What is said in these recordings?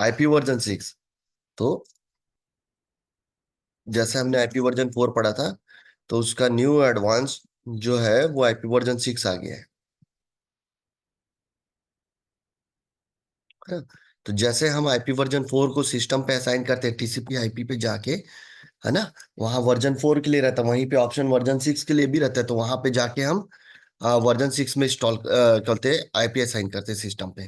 IP version 6। तो जैसे हमने आईपी वर्जन 4 पढ़ा था, तो उसका न्यू एडवांस जो है वो आईपी वर्जन 6 आ गया है। तो जैसे हम आईपी वर्जन 4 को सिस्टम पे असाइन करते हैं टीसीपी आईपी पे जाके, है ना, वहां वर्जन 4 के लिए रहता है, वहीं पे ऑप्शन वर्जन 6 के लिए भी रहता है, तो वहां पे जाके हम वर्जन 6 में इंस्टॉल करते, आईपी असाइन करते सिस्टम पे।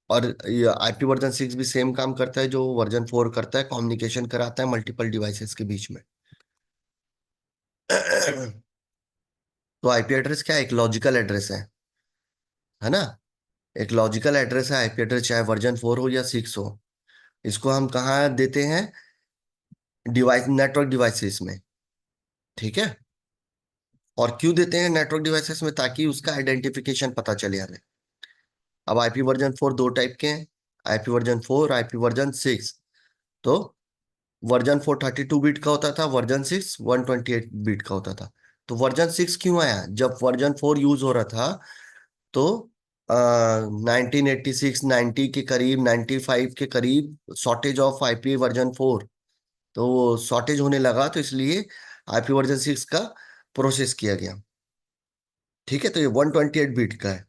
और आईपी वर्जन 6 भी सेम काम करता है जो वर्जन 4 करता है, कम्युनिकेशन कराता है मल्टीपल डिवाइसेस के बीच में। तो आईपी एड्रेस क्या है? एक लॉजिकल एड्रेस है ना। एक लॉजिकल एड्रेस है आईपी एड्रेस, चाहे वर्जन 4 हो या 6 हो। इसको हम कहाँ देते हैं? डिवाइस, नेटवर्क डिवाइसेस में। ठीक है। और क्यों देते हैं नेटवर्क डिवाइसेस में? ताकि उसका आइडेंटिफिकेशन पता चले हमें। अब आईपी वर्जन 4 दो टाइप के हैं, आईपी वर्जन 4, आईपी वर्जन 6। तो वर्जन 4 32 बिट का होता था, वर्जन 6 128 बिट का होता था। तो वर्जन 6 क्यों आया? जब वर्जन 4 यूज हो रहा था, तो 1986 90 के करीब, 95 के करीब शॉर्टेज ऑफ आईपी वर्जन 4। तो वो शॉर्टेज होने लगा, तो इसलिए आईपी वर्जन 6 का प्रोसेस किया गया। ठीक है, तो ये 128 बिट का है।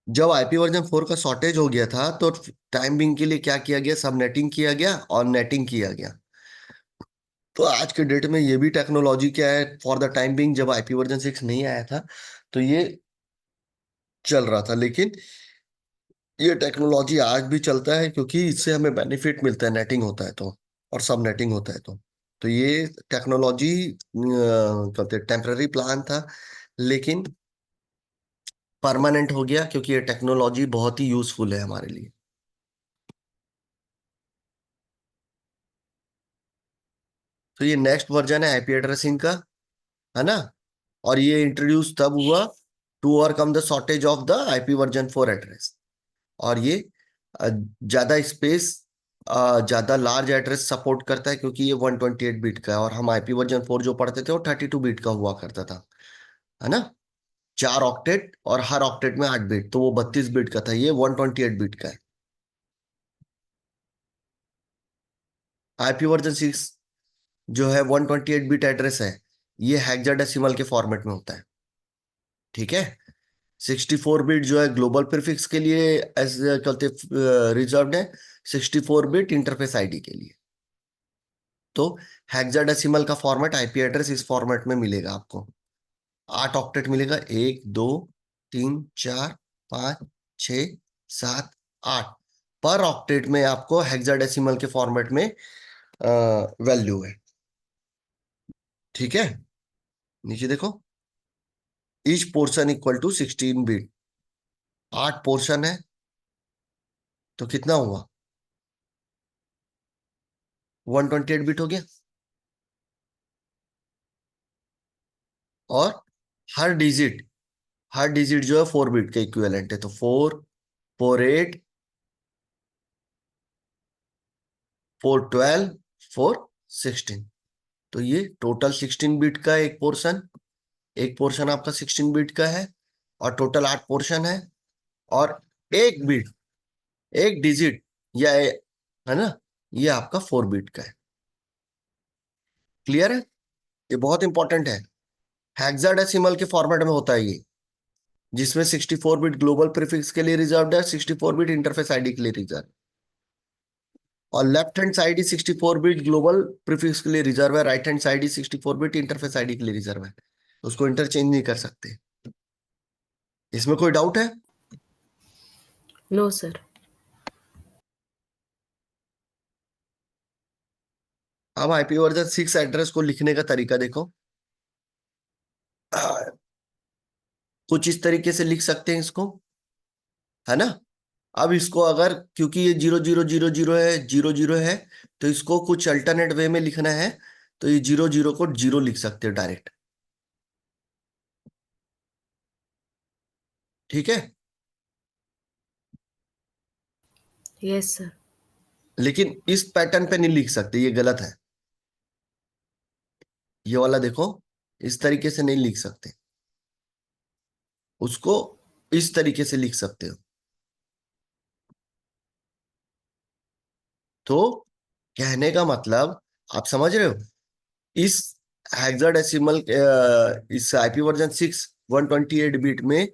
जब आईपी वर्जन 4 का शॉर्टेज हो गया था, तो टाइम बिंग के लिए क्या किया गया? सब नेटिंग किया गया और नेटिंग किया गया। तो आज के डेट में ये भी टेक्नोलॉजी क्या है, फॉर द टाइम बिंग, जब आईपी वर्जन 6 नहीं आया था तो ये चल रहा था, लेकिन ये टेक्नोलॉजी आज भी चलता है, क्योंकि इससे हमें बेनिफिट मिलता है, नेटिंग होता है तो, और सब नेटिंग होता है तो ये टेक्नोलॉजी कहते टेम्पररी प्लान था, लेकिन परमानेंट हो गया, क्योंकि ये टेक्नोलॉजी बहुत ही यूजफुल है हमारे लिए। तो ये नेक्स्ट वर्जन है आईपी एड्रेसिंग का, है ना। और ये इंट्रोड्यूस तब हुआ to overcome the shortage of the IP version 4 address. और ये ज्यादा स्पेस, ज्यादा लार्ज एड्रेस सपोर्ट करता है, क्योंकि ये 128 बिट का है, और हम आईपी वर्जन 4 जो पढ़ते थे वो 32 बिट का हुआ करता था, है ना। 4 ऑक्टेट, और हर ऑक्टेट में 8 बिट, तो वो 32 बिट का था, ये 128 बिट का है। आईपी वर्जन 6 जो है 128 बिट एड्रेस है, ये हेक्साडेसिमल के फॉर्मेट में होता है। ठीक है। 64 बिट जो है ग्लोबल प्रीफिक्स के लिए ऐसे कहते रिजर्व्ड है, 64 बिट इंटरफेस आईडी के लिए। तो हेक्साडेसिमल का फॉर्मेट आईपी एड्रेस इस फॉर्मेट में मिलेगा आपको। 8 ऑक्टेट मिलेगा, 1 2 3 4 5 6 7 8। पर ऑक्टेट में आपको हेक्साडेसिमल के फॉर्मेट में वैल्यू है। ठीक है। नीचे देखो, each portion equal to 16 bit. 8 portion है, तो कितना हुआ? 128 बिट हो गया। और हर डिजिट, हर डिजिट जो है 4 बिट के इक्विवेलेंट है, तो 4 4 8 4 12 4 16। तो ये टोटल 16 बिट का एक पोर्शन, एक पोर्शन आपका 16 बिट का है, और टोटल 8 पोर्शन है। और एक बिट, एक डिजिट, या है ना, ये आपका 4 बिट का है। क्लियर है? ये बहुत इंपॉर्टेंट है। हेक्साडेसिमल के फॉर्मेट में होता है ये, जिसमें 64 बिट ग्लोबल प्रीफिक्स के लिए रिजर्व है, 64 बिट इंटरफेस आईडी के लिए रिजर्व। और लेफ्ट हैंड साइड ही 64 बिट ग्लोबल प्रीफिक्स के लिए रिजर्व है, राइट हैंड साइड ही 64 बिट इंटरफेस आईडी के लिए रिजर्व है। उसको इंटरचेंज नहीं कर सकते। इसमें कोई डाउट है? No sir. अब आईपी वर्जन 6 एड्रेस को लिखने का तरीका देखो। कुछ इस तरीके से लिख सकते हैं इसको, है ना। अब इसको अगर, क्योंकि ये 0000 है, 00 है, तो इसको कुछ अल्टरनेट वे में लिखना है, तो ये 00 को 0 लिख सकते हो डायरेक्ट। ठीक है। Yes sir. लेकिन इस पैटर्न पे नहीं लिख सकते, ये गलत है। ये वाला देखो, इस तरीके से नहीं लिख सकते। उसको इस तरीके से लिख सकते हो। तो कहने का मतलब आप समझ रहे हो, इस हेक्साडेसिमल, इस आईपी वर्जन 128 बिट में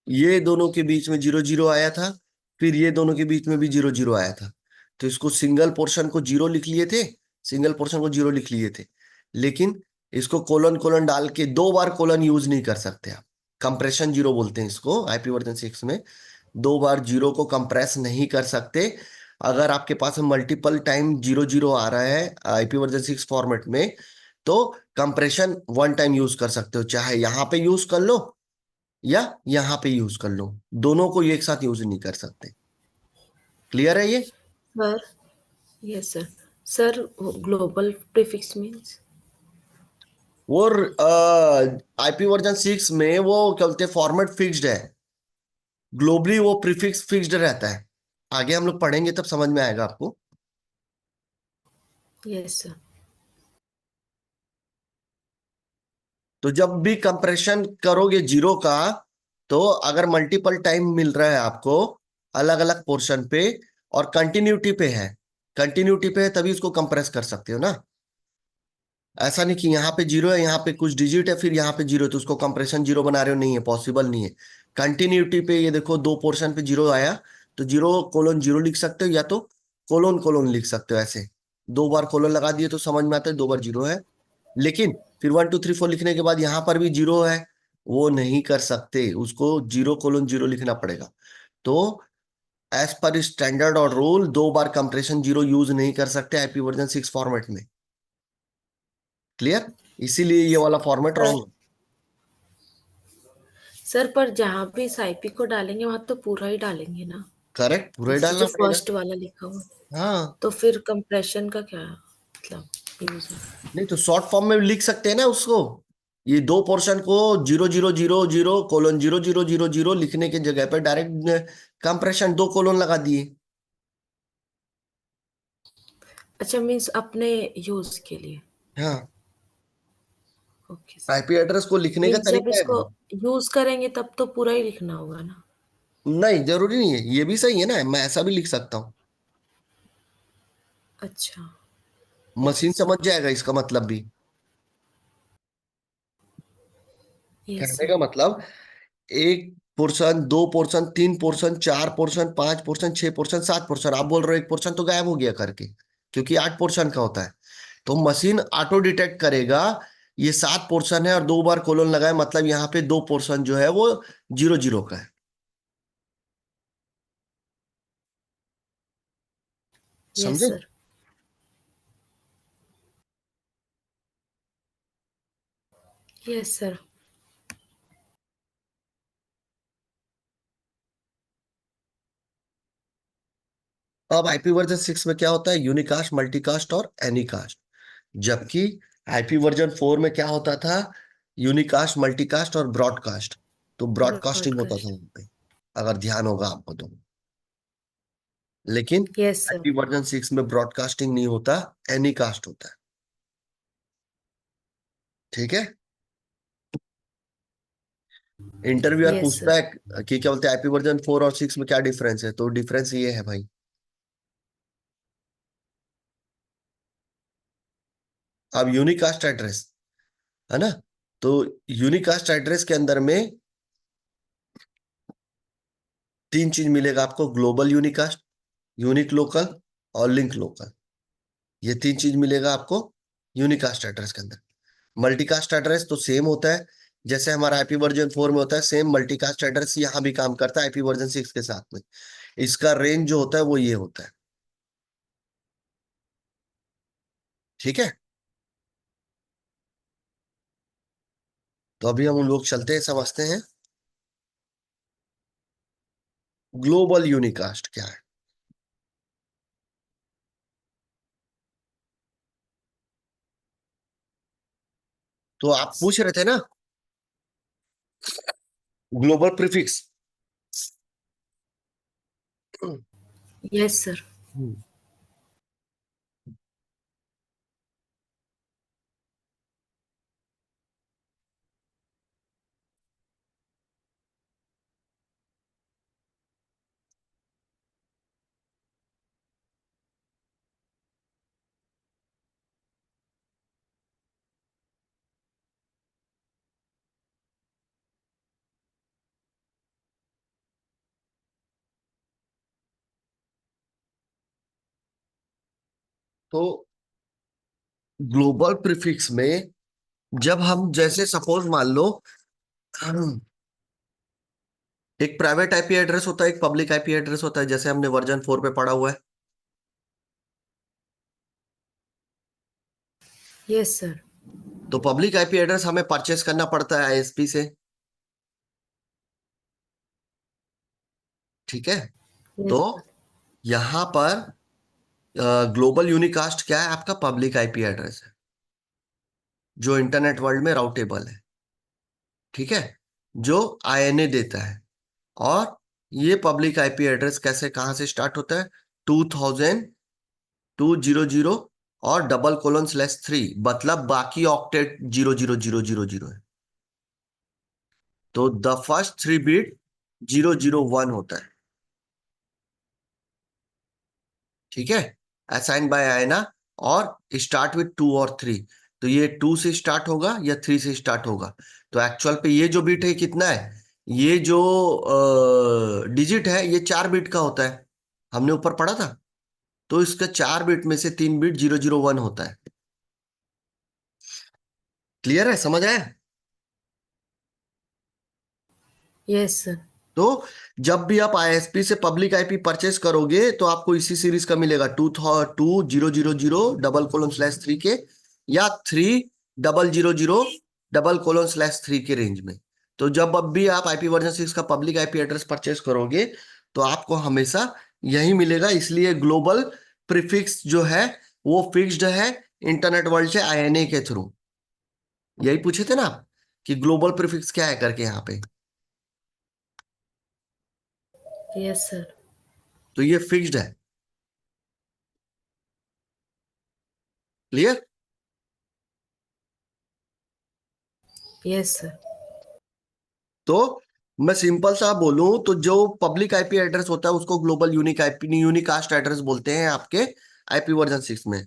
ये दोनों के बीच में 00 आया था, फिर ये दोनों के बीच में भी 00 आया था। तो इसको सिंगल पोर्शन को जीरो लिख लिए थे, सिंगल पोर्शन को जीरो लिख लिए थे। लेकिन इसको कोलन कोलन डाल के दो बार कोलन यूज नहीं कर सकते आप। कंप्रेशन जीरो बोलते हैं इसको आईपी वर्जन 6 में। दो बार जीरो को कंप्रेस नहीं कर सकते। अगर आपके पास मल्टीपल टाइम 00 आ रहा है आईपी वर्जन 6 फॉर्मेट में, तो कंप्रेशन वन टाइम यूज कर सकते हो, चाहे यहां पे यूज कर लो या यहां पे यूज कर लो। दोनों को ये एक साथ यूज नहीं कर सकते। क्लियर है ये? Sir, yes sir. Sir, global prefix means? वो आईपी वर्जन 6 में वो क्या बोलते हैं, फॉर्मेट फिक्स्ड है। ग्लोबली वो प्रीफिक्स फिक्स्ड रहता है। आगे हम लोग पढ़ेंगे तब समझ में आएगा आपको। Yes sir. तो जब भी कंप्रेशन करोगे जीरो का, तो अगर मल्टीपल टाइम मिल रहा है आपको अलग अलग पोर्शन पे, और कंटिन्यूटी पे है, कंटिन्यूटी पे है तभी उसको कंप्रेस कर सकते हो ना। ऐसा नहीं कि यहाँ पे जीरो है, यहाँ पे कुछ डिजिट है, फिर यहाँ पे जीरो है, तो उसको कंप्रेशन जीरो बना रहे हो, नहीं है, पॉसिबल नहीं है। कंटिन्यूटी पे ये देखो दो पोर्शन पे जीरो आया, तो जीरो कोलोन जीरो लिख सकते हो, या तो कोलोन कोलोन लिख सकते हो ऐसे। दो बार कोलोन लगा दिए तो समझ में आता है दो बार जीरो है। लेकिन फिर 1 2 3 4 लिखने के बाद यहाँ पर भी जीरो है, वो नहीं कर सकते, उसको जीरो कोलोन जीरो लिखना पड़ेगा। तो एज पर स्टैंडर्ड और रूल दो बार कंप्रेशन जीरो यूज नहीं कर सकते आईपी वर्जन 6 फॉर्मेट में। क्लियर? इसीलिए ये वाला फॉर्मेट सर, रॉन्ग। सर पर जहाँ भी इस आईपी को डालेंगे वहां तो पूरा ही डालेंगे ना? करेक्ट, पूरा ही जैसे जो डालना पड़ेगा। फर्स्ट वाला लिखा हुआ, हाँ। तो फिर कंप्रेशन का क्या मतलब यूज है? नहीं तो शॉर्ट फॉर्म में लिख सकते हैं ना उसको। ये दो पोर्शन को 0000 कोलोन 0000 लिखने की जगह पे डायरेक्ट कंप्रेशन दो कोलोन लगा दिए। अच्छा, मीन्स अपने यूज के लिए। हाँ। Okay sir. आईपी एड्रेस को लिखने का मीन्स जब तरीका है। इसको यूज करेंगे तब तो पूरा ही लिखना होगा ना? नहीं जरूरी नहीं है, ये भी सही है ना, मैं ऐसा भी लिख सकता हूँ। अच्छा। Okay machine sir. समझ जाएगा इसका मतलब भी। यस कहने सर। का मतलब एक पोर्शन, दो पोर्शन, तीन पोर्शन, चार पोर्शन, पांच पोर्शन, छह पोर्शन, सात पोर्शन, आप बोल रहे हो एक पोर्शन तो गायब हो गया करके, क्योंकि 8 पोर्शन का होता है। तो मशीन ऑटो डिटेक्ट करेगा ये 7 पोर्शन है, और दो बार कोलन लगाए, मतलब यहाँ पे दो पोर्शन जो है वो 00 का है। यस समझे? सर। Yes sir. अब आईपी वर्जन 6 में क्या होता है, यूनिकास्ट, मल्टीकास्ट और एनीकास्ट। जबकि आईपी वर्जन 4 में क्या होता था, यूनिकास्ट, मल्टीकास्ट और ब्रॉडकास्ट। तो ब्रॉडकास्टिंग होता था ब्रॉडकास्ट। वहां पे, अगर ध्यान होगा आपको तो। लेकिन यस सर। आईपी वर्जन 6 में ब्रॉडकास्टिंग नहीं होता, एनीकास्ट होता है। ठीक है। इंटरव्यूअर यस पूछता सर। है कि क्या बोलते हैं आईपी वर्जन 4 और 6 में क्या डिफरेंस है, तो डिफरेंस ये है भाई। अब यूनिकास्ट एड्रेस है ना, तो यूनिकास्ट एड्रेस के अंदर में तीन चीज मिलेगा आपको, ग्लोबल यूनिकास्ट, यूनिक लोकल और लिंक लोकल। ये तीन चीज मिलेगा आपको यूनिकास्ट एड्रेस के अंदर। मल्टीकास्ट एड्रेस तो सेम होता है, जैसे हमारा आईपी वर्जन 4 में होता है, सेम मल्टीकास्ट एड्रेस यहाँ भी काम करता है आईपी वर्जन 6 के साथ में। इसका रेंज जो होता है वो ये होता है। ठीक है। तो अभी हम लोग चलते हैं, समझते हैं ग्लोबल यूनिकास्ट क्या है। तो आप पूछ रहे थे ना, ग्लोबल प्रीफिक्स। Yes sir. तो ग्लोबल प्रीफिक्स में जब हम जैसे सपोज मान लो एक प्राइवेट आईपी एड्रेस होता है, एक पब्लिक आईपी एड्रेस होता है, जैसे हमने वर्जन 4 पे पढ़ा हुआ है। Yes sir. तो पब्लिक आईपी एड्रेस हमें परचेस करना पड़ता है आईएसपी से। ठीक है। तो यस सर। यहां पर ग्लोबल यूनिकास्ट क्या है? आपका पब्लिक आईपी एड्रेस है जो इंटरनेट वर्ल्ड में राउटेबल है। ठीक है। जो आईएनए देता है। और ये पब्लिक आईपी एड्रेस कैसे कहाँ से स्टार्ट होता है? 2000 200 और डबल कोलन /3, मतलब बाकी ऑक्टेट 00000 है। तो द फर्स्ट 3 बिट 001 होता है। ठीक है। असाइन बाय आयना। और स्टार्ट विथ 2 और 3। तो ये 2 से स्टार्ट होगा या 3 से स्टार्ट होगा। तो एक्चुअल पे ये जो बिट है कितना है? ये जो डिजिट है ये 4 बिट का होता है। हमने ऊपर पढ़ा था। तो इसका 4 बिट में से 3 बिट 001 होता है। क्लियर है? समझ आया? Yes sir. तो जब भी आप आईएसपी से पब्लिक आईपी परचेस करोगे तो आपको इसी सीरीज का मिलेगा, 2000 के, या 3000 के रेंज में। तो जब अब भी आप IPv6 का पब्लिक आईपी एड्रेस परचेस करोगे तो आपको हमेशा यही मिलेगा। इसलिए ग्लोबल प्रीफिक्स जो है वो फिक्स्ड है इंटरनेट वर्ल्ड से आईएनए के थ्रू। यही पूछे थे ना आप कि ग्लोबल प्रीफिक्स क्या है करके यहाँ पे। Yes sir. तो ये फिक्स्ड है। क्लियर? Yes sir. तो मैं सिंपल सा बोलूं तो जो पब्लिक आईपी एड्रेस होता है उसको global unique IP unicast address बोलते हैं आपके IPv6 में।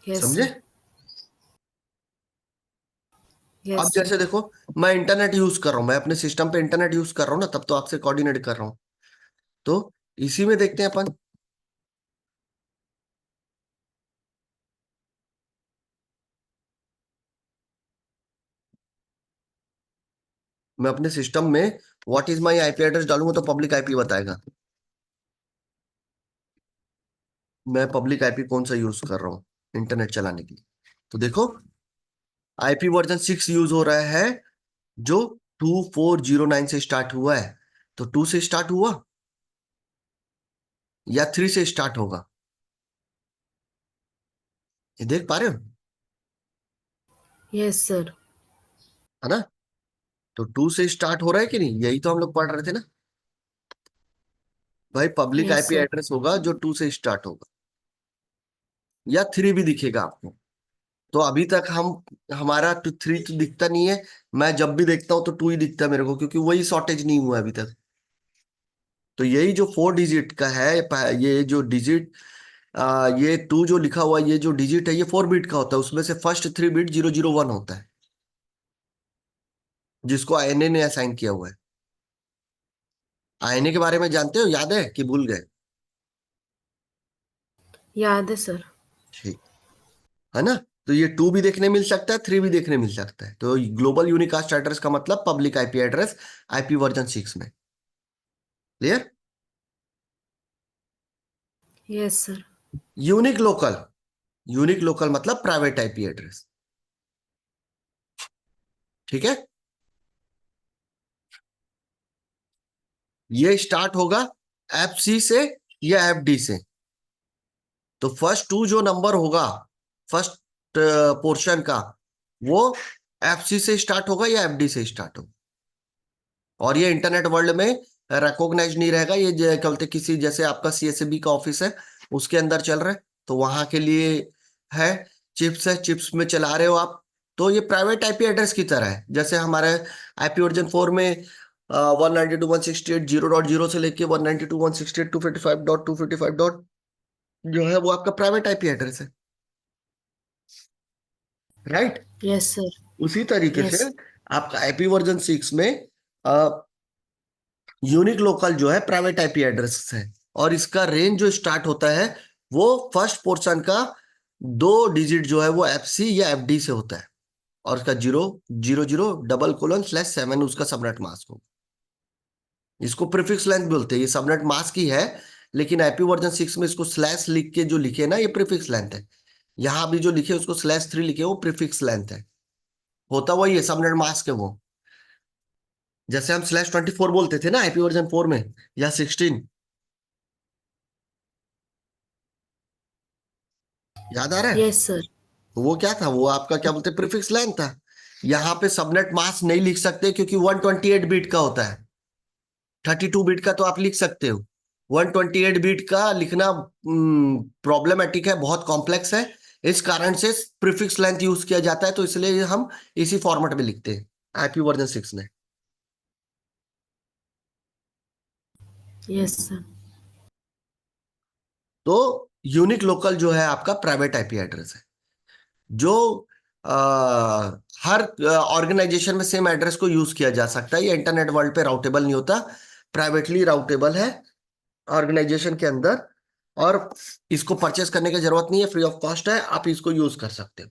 यस समझे? सर। अब यस सर। जैसे देखो, मैं इंटरनेट यूज कर रहा हूं, मैं अपने सिस्टम पे इंटरनेट यूज कर रहा हूं ना, तब तो आपसे कोऑर्डिनेट कर रहा हूं। तो इसी में देखते हैं अपन। मैं अपने सिस्टम में what is my IP address डालूंगा तो पब्लिक आईपी बताएगा मैं पब्लिक आईपी कौन सा यूज कर रहा हूँ इंटरनेट चलाने के लिए। तो देखो, IPv6 यूज हो रहा है जो 2409 से स्टार्ट हुआ है। तो 2 से स्टार्ट हुआ या 3 से स्टार्ट होगा? ये देख पा रहे हो? Yes sir. है ना? तो 2 से स्टार्ट हो रहा है कि नहीं? यही तो हम लोग पढ़ रहे थे ना। भाई public yes IP sir. Address होगा जो 2 से स्टार्ट होगा, या 3 भी दिखेगा आपको। तो अभी तक हम हमारा 3 तो दिखता नहीं है। मैं जब भी देखता हूं तो 2 ही दिखता है मेरे को, क्योंकि वही शॉर्टेज नहीं हुआ अभी तक। तो यही जो 4 डिजिट का है, ये जो डिजिट, ये 2 जो लिखा हुआ है, ये जो डिजिट है ये 4 बिट का होता है। उसमें से फर्स्ट 3 बिट 001 होता है, जिसको आईएनए ने असाइन किया हुआ है। आईएनए के बारे में जानते हो? याद है कि भूल गए? याद है सर। ठीक है ना? तो ये 2 भी देखने मिल सकता है, 3 भी देखने मिल सकता है। तो ग्लोबल यूनिकास्ट एड्रेस का मतलब पब्लिक आईपी एड्रेस IPv6 में। Clear? Yes sir. Unique local, unique local मतलब प्राइवेट आईपी एड्रेस। ठीक है। ये स्टार्ट होगा FC से या FD से। तो फर्स्ट 2 जो नंबर होगा, फर्स्ट पोर्शन का, वो FC से स्टार्ट होगा या FD से स्टार्ट होगा। और ये इंटरनेट वर्ल्ड में रिकॉग्नाइज नहीं रहेगा। ये क्या बोलते, किसी जैसे आपका CSAB का ऑफिस है उसके अंदर चल रहा है तो वहां के लिए है। चिप्स है, चिप्स में चला रहे हो आप। तो ये प्राइवेट आईपी एड्रेस की तरह है। जैसे हमारे IPv4 में 192.168.0.0 से लेके 192.168.255.255 डॉट जो है वो आपका प्राइवेट आईपी एड्रेस है। राइट? Yes sir. उसी तरीके से यस। आपका IPv6 में यूनिक लोकल जो है प्राइवेट आईपी एड्रेस है, और इसका रेंज जो स्टार्ट होता है वो फर्स्ट पोर्शन का 2 डिजिट जो है वो एफसी या एफडी से होता है, और उसका 000:7 उसका सबनेट मास्क हो। इसको प्रीफिक्स लेंथ बोलते हैं, ये सबनेट मास्क ही है, लेकिन आईपी वर्जन 6 में इसको स्लैश लिख के जो लिखे ना, ये प्रीफिक्स लेंथ है। यहाँ भी जो लिखे उसको /3 लिखे, वो प्रीफिक्स लेंथ है। होता वही है, सबनेट मास्क है वो। जैसे हम /24 बोलते थे ना आईपी वर्जन 4 में, या 16। याद आ रहा है? Yes sir. तो वो क्या था, वो आपका क्या बोलते, प्रीफिक्स लेंथ था। यहाँ पे सबनेट मास्क नहीं लिख सकते क्योंकि 128 बिट का होता है। 32 बिट का तो आप लिख सकते हो, 128 बिट का लिखना प्रॉब्लमेटिक है, बहुत कॉम्प्लेक्स है। इस कारण से प्रीफिक्स लेंथ यूज किया जाता है, तो इसलिए हम इसी फॉर्मेट में लिखते हैं आईपी वर्जन 6 में। Yes sir. तो यूनिक लोकल जो है आपका प्राइवेट आईपी एड्रेस है, जो हर ऑर्गेनाइजेशन में सेम एड्रेस को यूज किया जा सकता है। ये इंटरनेट वर्ल्ड पे राउटेबल नहीं होता, प्राइवेटली राउटेबल है ऑर्गेनाइजेशन के अंदर। और इसको परचेस करने की जरूरत नहीं है, फ्री ऑफ कॉस्ट है, आप इसको यूज कर सकते हो,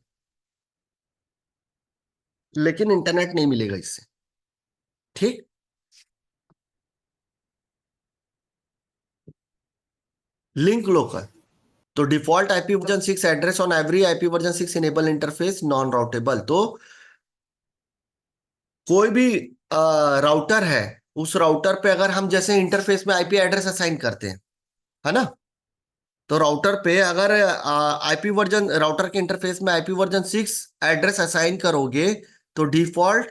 लेकिन इंटरनेट नहीं मिलेगा इससे। ठीक। लिंक लोकल, तो default IP version 6 address on every IP version 6 enable interface non routable. तो कोई भी राउटर है, उस राउटर पे अगर हम जैसे इंटरफेस में आईपी एड्रेस असाइन करते हैं, है ना, तो राउटर पे अगर आईपी वर्जन, राउटर के इंटरफेस में आईपी वर्जन 6 एड्रेस असाइन करोगे, तो डिफॉल्ट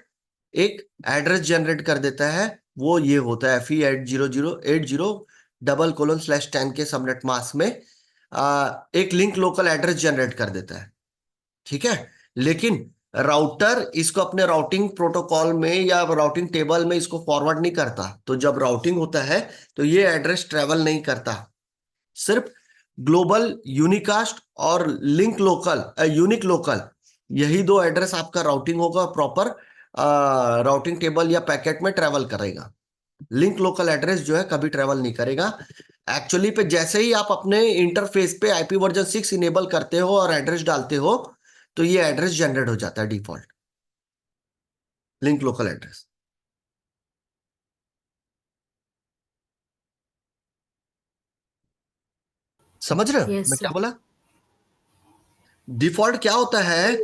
एक एड्रेस जनरेट कर देता है। वो ये होता है FE8080:10 के सबनेट मास्क में एक लिंक लोकल एड्रेस जनरेट कर देता है। ठीक है। लेकिन राउटर इसको अपने राउटिंग प्रोटोकॉल में या राउटिंग टेबल में इसको फॉरवर्ड नहीं करता, तो जब राउटिंग होता है तो ये एड्रेस ट्रेवल नहीं करता। सिर्फ ग्लोबल यूनिकास्ट और लिंक लोकल, यूनिक लोकल, यही दो एड्रेस आपका राउटिंग होगा, प्रॉपर राउटिंग टेबल या पैकेट में ट्रेवल करेगा। लिंक लोकल एड्रेस जो है कभी ट्रेवल नहीं करेगा। एक्चुअली पे जैसे ही आप अपने इंटरफेस पे आईपी वर्जन 6 इनेबल करते हो और एड्रेस डालते हो, तो ये एड्रेस जनरेट हो जाता है डिफॉल्ट, लिंक लोकल एड्रेस। समझ रहे हो यस मैं क्या सर। बोला? डिफॉल्ट क्या होता है,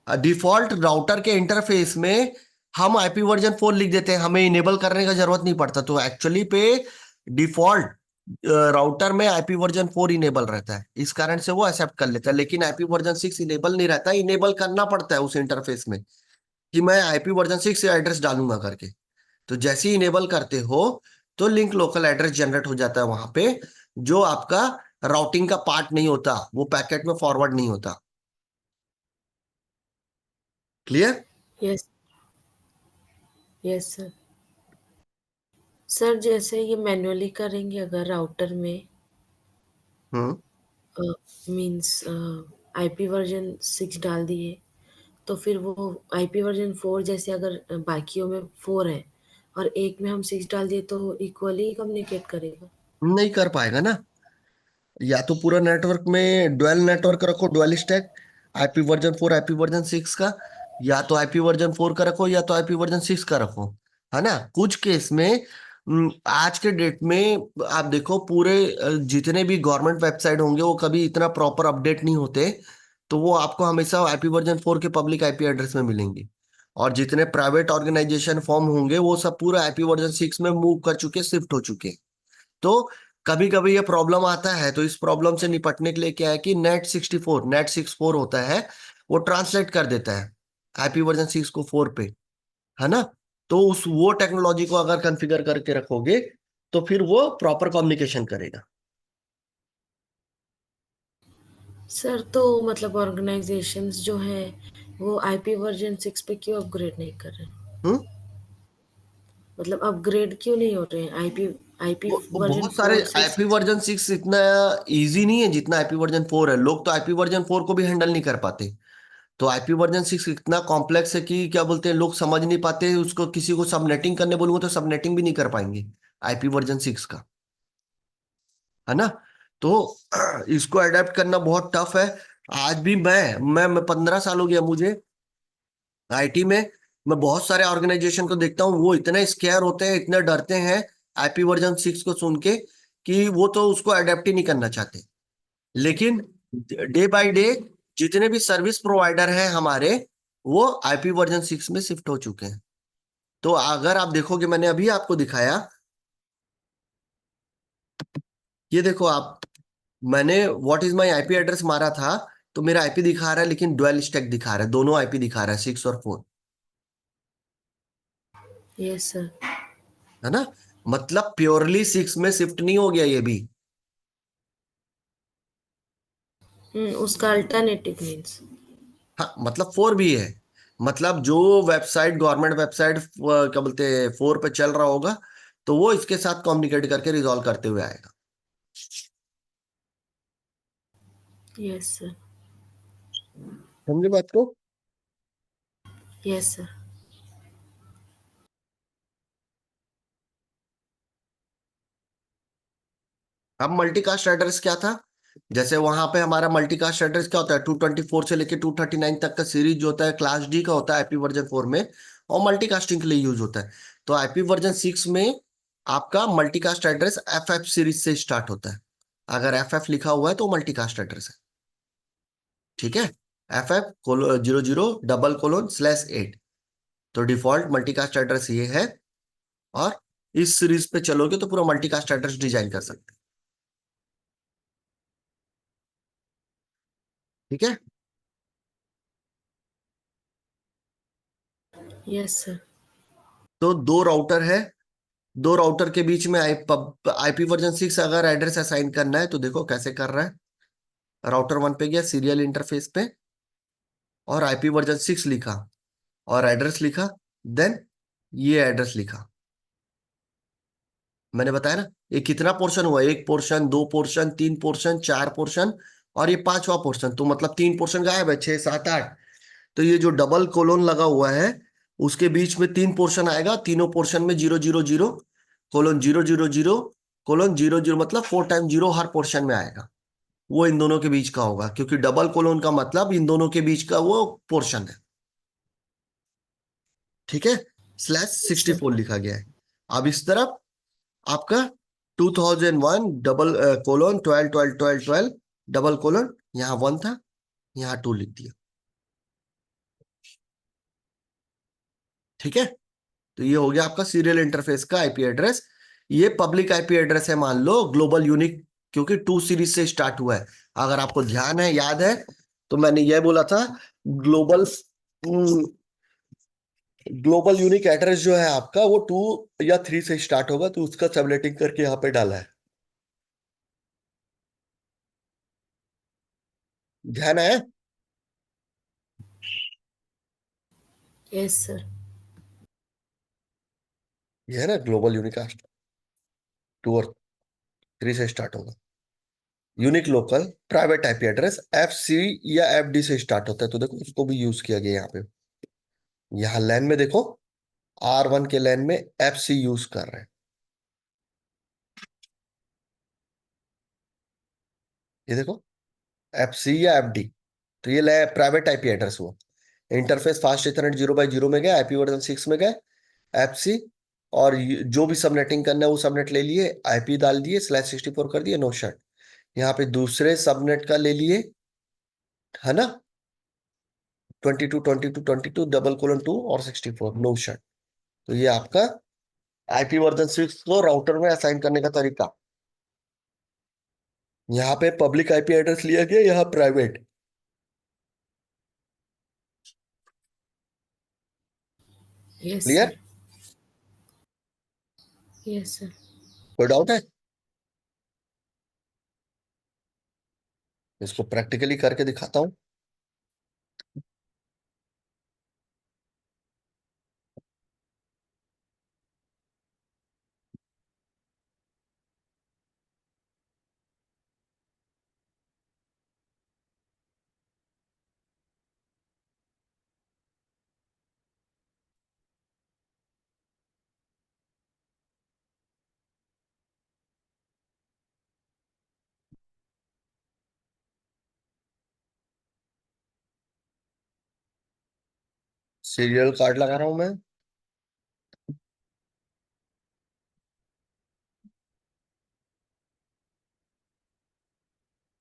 डिफॉल्ट राउटर के इंटरफेस में हम आईपी वर्जन 4 लिख देते हैं, हमें इनेबल करने का जरूरत नहीं पड़ता। तो एक्चुअली पे डिफॉल्ट राउटर में आईपी वर्जन 4 इनेबल रहता है, इस कारण से वो एक्सेप्ट कर लेता है। लेकिन आईपी वर्जन 6 इनेबल नहीं रहता, इनेबल करना पड़ता है उस इंटरफेस में कि मैं आईपी वर्जन 6 से एड्रेस डालूंगा करके। तो जैसे ही इनेबल करते हो, तो लिंक लोकल एड्रेस जनरेट हो जाता है वहां पे, जो आपका राउटिंग का पार्ट नहीं होता, वो पैकेट में फॉरवर्ड नहीं होता। Clear? Yes. Yes sir. Sir जैसे ये मैन्युअली करेंगे अगर राउटर में, हम्म। मींस आईपी वर्जन 6 डाल दिए, तो फिर वो आईपी वर्जन 4 जैसे अगर बाकियों में 4 है और एक में हम 6 डाल दिए तो इक्वली कम्युनिकेट करेगा। नहीं कर पाएगा ना। या तो पूरा नेटवर्क में डुअल नेटवर्क रखो, dual stack, IP version 4 IP version 6 का, या तो आईपी वर्जन 4 का रखो या तो आईपी वर्जन 6 का रखो। है ना, कुछ केस में आज के डेट में आप देखो, पूरे जितने भी गवर्नमेंट वेबसाइट होंगे वो कभी इतना प्रॉपर अपडेट नहीं होते, तो वो आपको हमेशा आईपी वर्जन 4 के पब्लिक आईपी एड्रेस में मिलेंगे। और जितने प्राइवेट ऑर्गेनाइजेशन फॉर्म होंगे वो सब पूरा आईपी वर्जन 6 में मूव कर चुके, शिफ्ट हो चुके। तो कभी कभी ये प्रॉब्लम आता है, तो इस प्रॉब्लम से निपटने के लिए क्या है कि नेट 64 होता है, वो ट्रांसलेट कर देता है आईपी वर्जन 6 को 4 पे। है ना, तो उस वो टेक्नोलॉजी को अगर कॉन्फ़िगर करके रखोगे, तो फिर वो प्रॉपर कम्युनिकेशन करेगा। सर तो मतलब ऑर्गेनाइजेशंस जो हैं वो आईपी वर्जन 6 पे क्यों अपग्रेड नहीं कर रहे? हम्म। मतलब अपग्रेड क्यों नहीं हो रहे हैं? आईपी आईपी वो वर्जन बहुत सारे 4 से आईपी 6? वर्जन 6 इतना इजी नहीं है जितना आईपी वर्जन 4 है। लोग तो आईपी वर्जन 4 को भी हैंडल नहीं कर पाते। तो आईपी वर्जन 6 इतना कॉम्प्लेक्स है कि क्या बोलते हैं, लोग समझ नहीं पाते उसको। किसी को सबनेटिंग करने बोलूंगा तो सबनेटिंग भी नहीं कर पाएंगे आईपी वर्जन 6 का, है ना। तो इसको अडेप्ट करना बहुत टफ है। आज भी मैं 15 साल हो गया मुझे आईटी में। मैं बहुत सारे ऑर्गेनाइजेशन को देखता हूँ, वो इतने स्केयर होते हैं, इतने डरते हैं आईपी वर्जन 6 को सुन के, कि वो तो उसको अडेप्ट ही नहीं करना चाहते। लेकिन डे बाय डे जितने भी सर्विस प्रोवाइडर हैं हमारे, वो आईपी वर्जन 6 में शिफ्ट हो चुके हैं। तो अगर आप देखोगे, मैंने अभी आपको दिखाया, ये देखो आप, मैंने what is my IP address मारा था, तो मेरा आईपी दिखा रहा है, लेकिन डुअल स्टैक दिखा रहा है, दोनों आईपी दिखा रहा है, 6 और 4, यस सर। है ना। मतलब प्योरली 6 में शिफ्ट नहीं हो गया ये भी। उसका अल्टरनेटिव मीन्स। हाँ, मतलब 4 भी है। मतलब जो वेबसाइट, गवर्नमेंट वेबसाइट क्या बोलते हैं 4 पे चल रहा होगा, तो वो इसके साथ कम्युनिकेट करके रिजॉल्व करते हुए आएगा। Yes sir. समझे बात को। Yes sir. अब मल्टीकास्ट एड्रेस क्या था? जैसे वहां पे हमारा मल्टीकास्ट एड्रेस क्या होता है, 224 से लेके 239 तक का सीरीज जो होता है क्लास डी का होता है आईपी वर्जन 4 में, और मल्टीकास्टिंग के लिए यूज होता है। तो आईपी वर्जन 6 में आपका multicast address F F series से स्टार्ट होता है। अगर एफ एफ लिखा हुआ है तो मल्टीकास्ट एड्रेस है। ठीक है। एफ एफ कोलो 00::/8। तो डिफॉल्ट मल्टीकास्ट एड्रेस ये है। और इस सीरीज पे चलोगे तो पूरा मल्टीकास्ट एड्रेस डिजाइन कर सकते हैं। ठीक है। Yes sir. तो दो राउटर है, दो राउटर के बीच में आईपी वर्जन 6 अगर एड्रेस असाइन करना है तो देखो कैसे कर रहा है। राउटर 1 पे गया, सीरियल इंटरफेस पे, और आईपी वर्जन 6 लिखा, और एड्रेस लिखा, देन ये एड्रेस लिखा। मैंने बताया ना, ये कितना पोर्शन हुआ, एक पोर्शन, दो पोर्शन, तीन पोर्शन, चार पोर्शन, और ये पांचवा पोर्शन। तो मतलब तीन पोर्शन गायब है, 6 7 8। तो ये जो डबल कोलोन लगा हुआ है, उसके बीच में तीन पोर्शन आएगा, तीनों पोर्शन में 0 0 0 : 0 0 0 : 0 0 : 0 मतलब 4 टाइम 0 हर पोर्शन में आएगा। वो इन दोनों के बीच का होगा, क्योंकि डबल कोलोन का मतलब इन दोनों के बीच का वो पोर्शन है। ठीक है। सर। /64 लिखा गया है। अब इस तरफ आपका 2001 :12 12 12 12 डबल कोलन, यहाँ 1 था, यहाँ 2 लिख दिया। ठीक है। तो ये हो गया आपका सीरियल इंटरफेस का आईपी एड्रेस। ये पब्लिक आईपी एड्रेस है, मान लो ग्लोबल यूनिक, क्योंकि 2 सीरीज से स्टार्ट हुआ है। अगर आपको ध्यान है, याद है, तो मैंने ये बोला था, ग्लोबल ग्लोबल यूनिक एड्रेस जो है आपका, वो 2 या 3 से स्टार्ट होगा, तो उसका सबनेटिंग करके यहाँ पे डाला है। ध्यान है। Yes sir. ये है ना ग्लोबल यूनिकास्ट, 2 और 3 से स्टार्ट होगा। Unique local private IP address FC या FD से स्टार्ट होता है, तो देखो उसको भी यूज किया गया यहाँ पे। यहाँ लैन में देखो, R1 के लैन में FC यूज कर रहे हैं। ये देखो, FC या FD। तो ये प्राइवेट आईपी एड्रेस हुआ। इंटरफेस फास्ट इथरनेट 0/0 में गया, आईपी वर्जन 6 में गए, FC, और जो भी सबनेटिंग करना है वो सबनेट ले लिए, आईपी डाल दिए, /64 कर दिए, नो शट। यहाँ पे दूसरे सबनेट का ले लिए, है ना, 22 22 22 : 2 और 64, नो शट। तो ये आपका आईपी वर्जन 6 को राउटर में असाइन करने का तरीका। यहाँ पे पब्लिक आईपी एड्रेस लिया गया, यहाँ private. Yes clear? Sir. Yes sir. कोई डाउट है? इसको प्रैक्टिकली करके दिखाता हूँ। सीरियल कार्ड लगा रहा हूं मैं।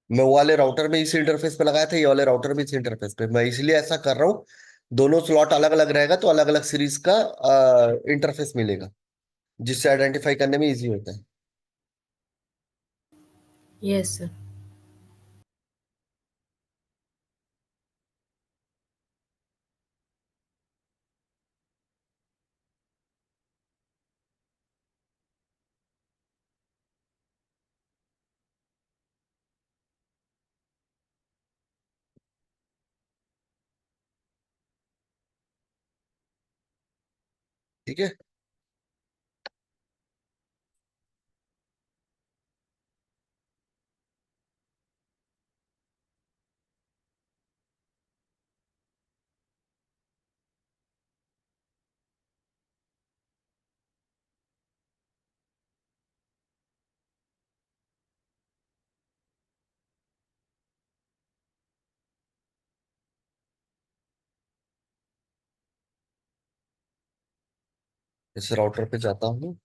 मैं वो वाले राउटर में इसी इंटरफेस पे लगाया था, ये वाले राउटर में इसी इंटरफेस पे, मैं इसलिए ऐसा कर रहा हूँ। दोनों स्लॉट अलग अलग रहेगा तो अलग अलग सीरीज का इंटरफेस मिलेगा, जिससे आइडेंटिफाई करने में इजी होता है। Yes sir. ठीक है। इस राउटर पे जाता हूँ।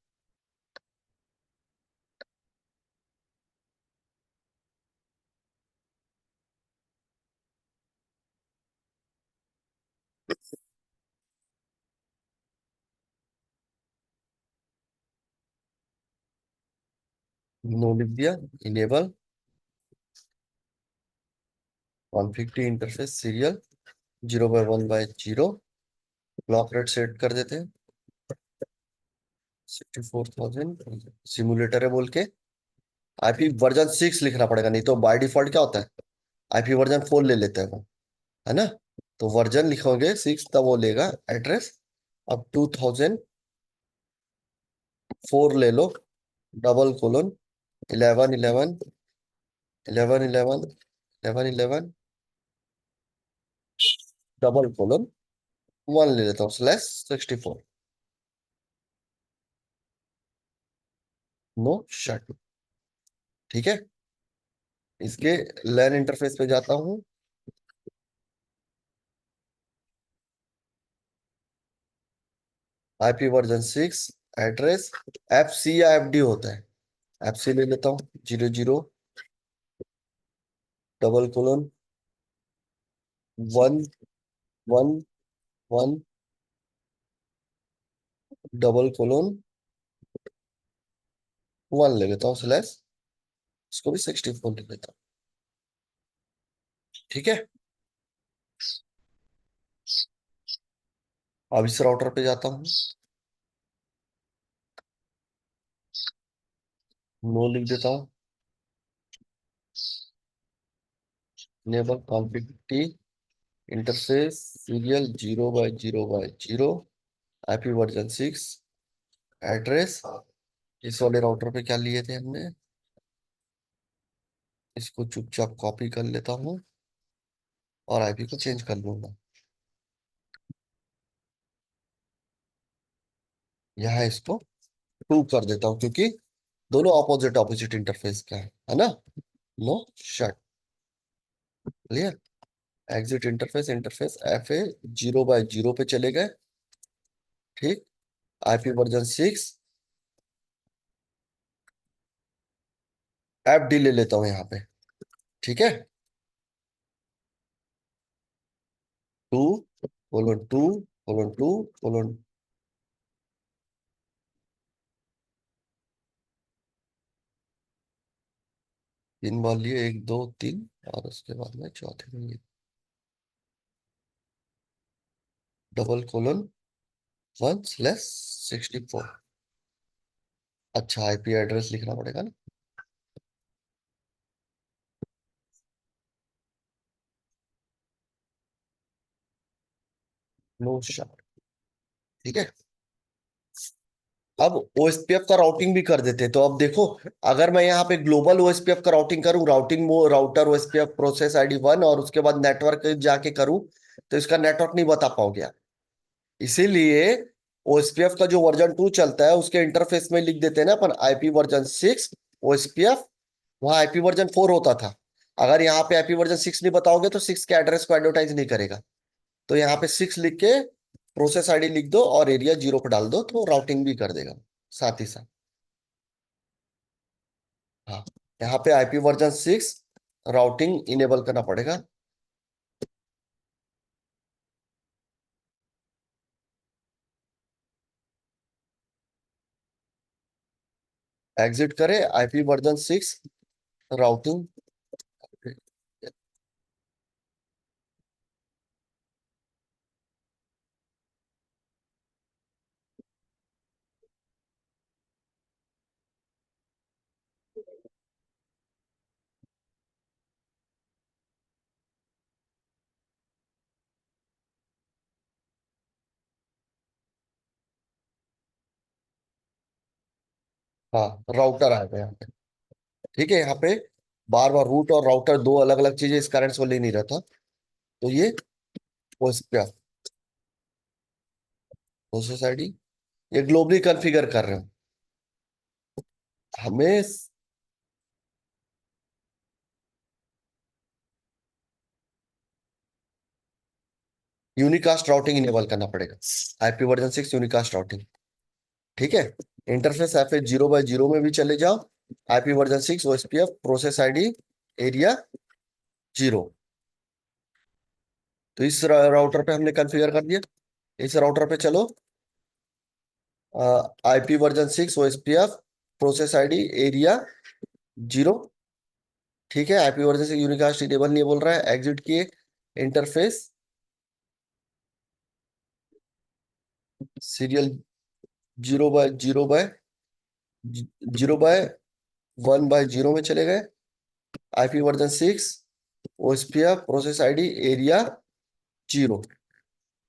नो लिख दिया। Enable config T interface serial 0/1/0। Block rate set कर देते हैं 64,000। सिमुलेटर है बोल के आईपी वर्जन 6 लिखना पड़ेगा, नहीं तो बाय डिफॉल्ट क्या होता है, आईपी वर्जन 4 ले लेते हैं वो, है ना। तो वर्जन लिखोगे 6 तब वो लेगा एड्रेस। अब 2004 ले लो, डबल कोलन 11 11 11 11 11 11 डबल कोलन 1 ले लेता हूँ स्लैश 64। No shut. ठीक है। इसके लैन इंटरफेस पे जाता हूँ। IP version 6 address F C या एफ डी होता है, एफ सी ले लेता हूँ 00 डबल कोलन 1 1 1 डबल कोलन 1 ले लेता हूँ स्लैश, इसको भी 64 ले लेता हूँ। ठीक है। अब इस राउटर पे जाता हूँ। नो लिख देता हूँ। Enable config T interface serial 0/0/0। IP version 6 address. इस वाले राउटर पे क्या लिए थे हमने, इसको चुपचाप कॉपी कर लेता हूँ और आईपी को चेंज कर लूंगा। यहाँ इसको 2 कर देता हूँ क्योंकि दोनों ऑपोजिट ऑपोजिट इंटरफेस का है ना। No shut. Clear. Exit interface interface F A 0/0 पे चले गए। ठीक। आईपी वर्जन 6 एफ डी ले लेता हूँ यहाँ पे। ठीक है। 2:2:2:, 3 बार लिए, 1 2 3, और उसके बाद में चौथे में ये डबल कोलन 1/64। अच्छा आईपी एड्रेस लिखना पड़ेगा ना। No shut. ठीक है। अब ओएसपीएफ का राउटिंग भी कर देते हैं, तो अब देखो, अगर मैं यहाँ पे ग्लोबल ओएसपीएफ का राउटिंग करूँ, राउटिंग वो राउटर ओएसपीएफ प्रोसेस आईडी 1, और उसके बाद नेटवर्क जाके करूँ, तो इसका नेटवर्क नहीं बता पाओगे आप। इसीलिए ओएसपीएफ का जो वर्जन 2 चलता है उसके इंटरफेस में लिख देते हैं ना अपन आईपी वर्जन 6 ओएसपीएफ। वहां आईपी वर्जन 4 होता था। अगर यहाँ पे आईपी वर्जन 6 नहीं बताओगे तो 6 के एड्रेस को एडवर्टाइज नहीं करेगा। तो यहाँ पे 6 लिख के प्रोसेस आईडी लिख दो और एरिया 0 पे डाल दो, तो राउटिंग भी कर देगा साथ ही साथ। हाँ, यहाँ पे आईपी वर्जन 6 राउटिंग इनेबल करना पड़ेगा। एग्जिट करें, आईपी वर्जन 6 राउटिंग। हाँ, राउटर आ गया यहाँ पे। ठीक है, यहाँ पे बार बार रूट और राउटर दो अलग अलग चीजें, इस कारण से वो ले नहीं रहा था। तो ये पोस्ट प्रोसेस आईडी, ये ग्लोबली कॉन्फ़िगर कर रहे हो हमें। यूनिकास्ट राउटिंग इनेबल करना पड़ेगा, आईपी वर्जन 6 यूनिकास्ट राउटिंग। ठीक है, इंटरफेस एफ 0 बाय 0 में भी चले जाओ, IP version 6 OSPF process ID area 0। तो इस राउटर पे हमने कॉन्फ़िगर कर दिया। इस राउटर पे चलो, IP version 6 OSPF process ID area 0। ठीक है, आईपी वर्जन से यूनिकास्ट इनेबल नहीं बोल रहा है, एग्जिट किए, इंटरफेस सीरियल 0 बाय 0 में चले गए, IP version 6 OSPF process ID area 0।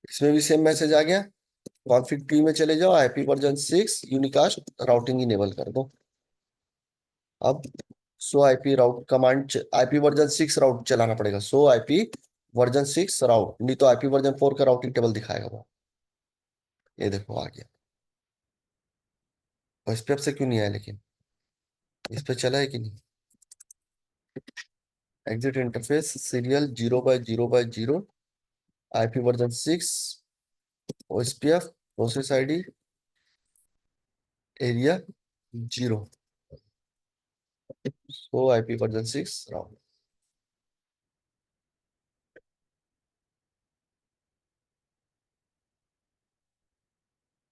इसमें भी सेम मैसेज आ गया। कॉन्फ़िग टी में चले जाओ, IP version 6 unicast routing enable कर दो। अब सो IP route command, IP version 6 राउट चलाना पड़ेगा, सो आईपी वर्जन 6 राउट, नहीं तो आईपी वर्जन 4 का राउटिंग टेबल दिखाएगा वो। ये देखो आ गया। और इस पे अब से क्यों नहीं आया लेकिन, इस पे चला है कि नहीं। Exit interface serial 0 by 0 IP version 6 OSPF process ID area 0, so IP version 6 route.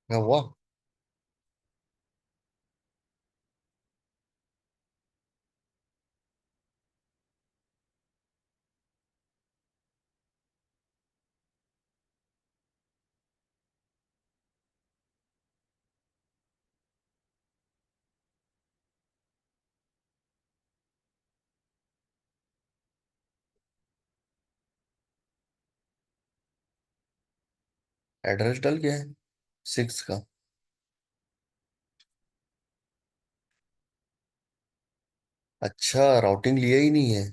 क्या हुआ। एड्रेस डल गया है 6 का। अच्छा, राउटिंग लिया ही नहीं है,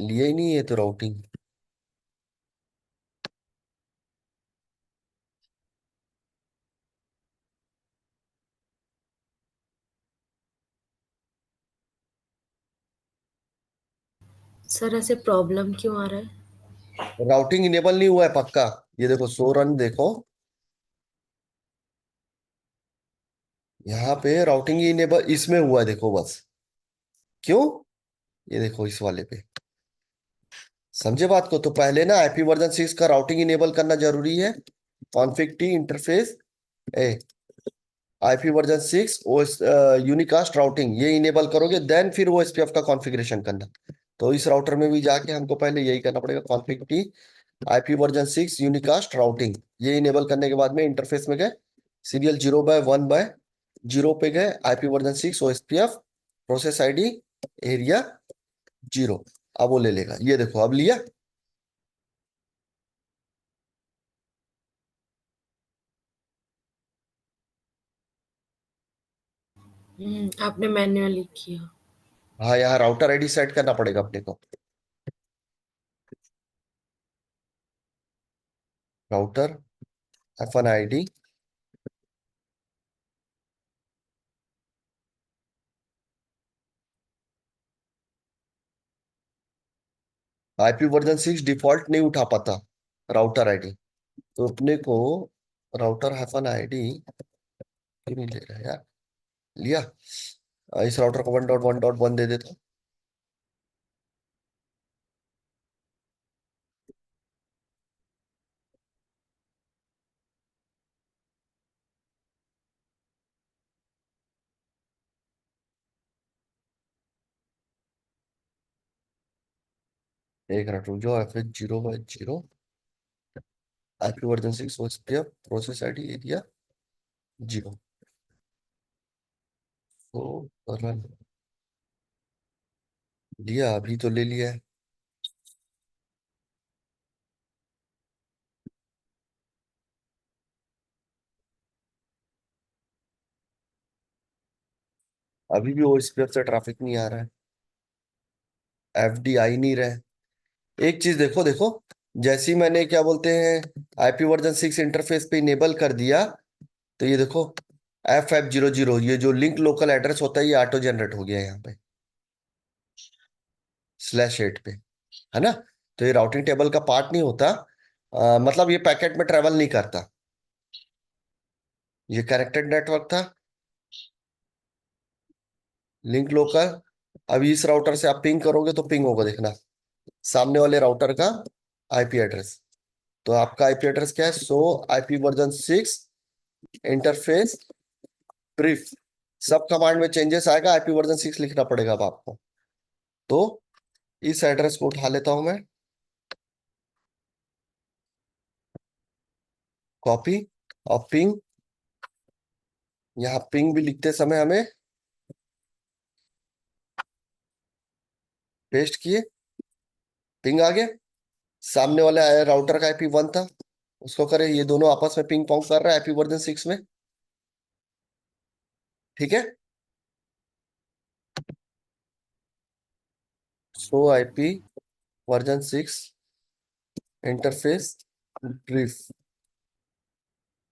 लिया ही नहीं है तो राउटिंग। सर ऐसे प्रॉब्लम क्यों आ रहा है? राउटिंग इनेबल नहीं हुआ है पक्का। ये देखो, सो रन देखो, यहाँ पे राउटिंग इनेबल इसमें हुआ है, देखो बस। क्यों, ये देखो इस वाले पे। समझे बात को, तो पहले ना आईपी वर्जन 6 का राउटिंग इनेबल करना जरूरी है। Config T interface a IP version 6 OS unicast routing, ये इनेबल करोगे देन फिर वो एसपीएफ का कॉन्फ़िगरेशन करना। तो इस राउटर में भी जाके हमको पहले यही करना पड़ेगा, config T IP version 6 unicast routing, ये इनेबल करने के बाद में इंटरफेस में गए, सीरियल 0 बाय 1 बाय 0 पे गए, IP version 6 OSPF process ID area 0। अब वो ले लेगा, ये देखो अब लिया। आपने मैन्युअली किया? हाँ, यहाँ राउटर आईडी सेट करना पड़ेगा अपने को। Router F1 ID, IP version 6 default नहीं उठा पाता राउटर आईडी। तो अपने को राउटर हैफन आईडी क्यों नहीं ले रहा है यार। लिया। इस राउटर को 1.1.1 दे देता हूँ। एक मिनट रुक जाओ, FH0/0 IP version 6 OSPF process ID area 0। तो रन। लिया, अभी तो ले लिया है। अभी भी OSPF से ट्रैफिक नहीं आ रहा है। FD आ ही नहीं रहा है। एक चीज देखो देखो, जैसे ही मैंने क्या बोलते हैं IP वर्जन 6 इंटरफेस पे इनेबल कर दिया, तो ये देखो F500, ये जो लिंक लोकल एड्रेस होता है ये ऑटो जनरेट हो गया है यहाँ पे /8 पे, है ना। तो ये राउटिंग टेबल का पार्ट नहीं होता। मतलब ये पैकेट में ट्रेवल नहीं करता। ये कनेक्टेड नेटवर्क था, लिंक लोकल। अब इस राउटर से आप पिंग करोगे तो पिंग होगा, देखना सामने वाले राउटर का आईपी एड्रेस। तो आपका आईपी एड्रेस क्या है? IP version 6 interface brief. सब कमांड में चेंजेस आएगा, IP वर्जन 6 लिखना पड़ेगा अब आपको। तो इस एड्रेस को उठा लेता हूं मैं, कॉपी और पिंग। यहाँ पिंग भी लिखते समय हमें पेस्ट किए, पिंग आ गया। सामने वाले राउटर का IP 1 था, उसको करें, ये दोनों आपस में पिंग पोंग कर रहा है IP वर्जन 6 में। ठीक है। IP version 6 interface brief.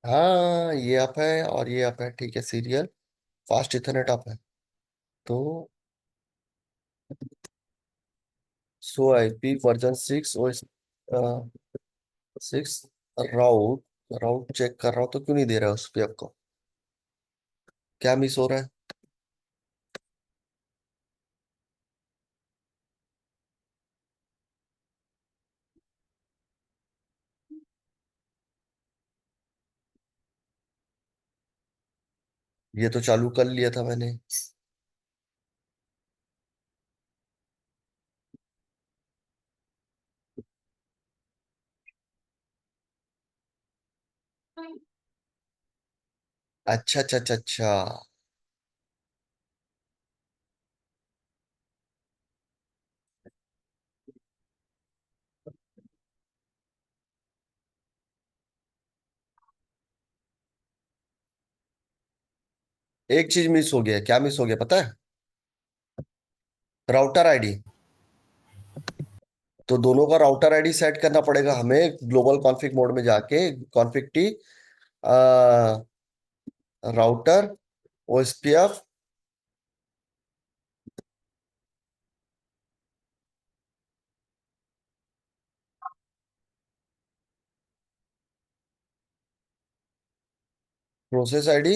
हाँ ये अप है और ये अप है, ठीक है, सीरियल फास्ट इथरनेट अप है। तो IP वर्जन 6 ओ 6 राउट राउट चेक कर रहा हूँ तो क्यों नहीं दे रहा है उस पे आपको? क्या मिस हो रहा है? ये तो चालू कर लिया था मैंने। अच्छा अच्छा अच्छा अच्छा। एक चीज मिस हो गया, क्या मिस हो गया पता है? Router ID. तो दोनों का राउटर आईडी सेट करना पड़ेगा हमें, ग्लोबल कॉन्फ़िग मोड में जाके config T router OSPF process ID